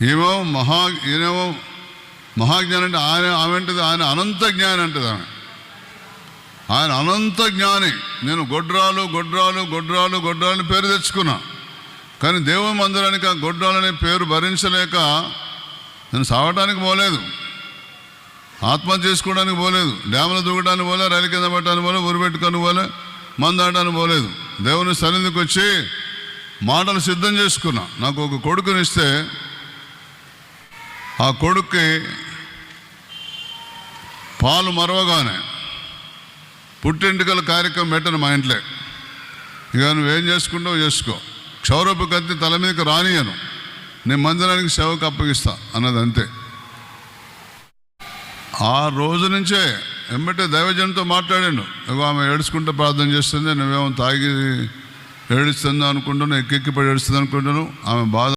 ఈయనేమో మహాజ్ఞాని అంటే ఆమె అంటది, ఆయన అనంత జ్ఞాని అంటది. ఆయన అనంత జ్ఞాని. నేను గొడ్రాలు గొడ్రాలు గొడ్రాలు గొడ్రాలని పేరు తెచ్చుకున్నా, కానీ దేవుని మందిరానికి ఆ గొడ్రాలనే పేరు భరించలేక నేను సావటానికి పోలేదు, ఆత్మహత్య చేసుకోవడానికి పోలేదు, డ్యాములు దూకడానికి పోలే, రైలు కింద పెట్టడానికి పోలే, ఉరిపెట్టుకొని పోలే, మందాడడానికి పోలేదు. దేవుని సన్నిధికి వచ్చి మాటలు సిద్ధం చేసుకున్నా. నాకు ఒక కొడుకునిస్తే ఆ కొడుక్కి పాలు మరవగానే పుట్టింటికల కార్యక్రమం పెట్టను మా ఇంట్లో. ఇక నువ్వేం చేసుకుంటావు చేసుకో, క్షౌరపు కత్తి తల మీదకి రానియను, నేను మందిరానికి సేవకు అప్పగిస్తా అన్నది అంతే. ఆ రోజు నుంచే ఎమ్మటే దైవజనంతో మాట్లాడాను. ఆమె ఏడుచుకుంటూ ప్రార్థన చేస్తుంది, నువ్వేమో తాగి ఏడుస్తుంది అనుకుంటున్నాను, ఎక్కెక్కిపడి ఏడుస్తుంది అనుకుంటున్నాను. ఆమె బాధ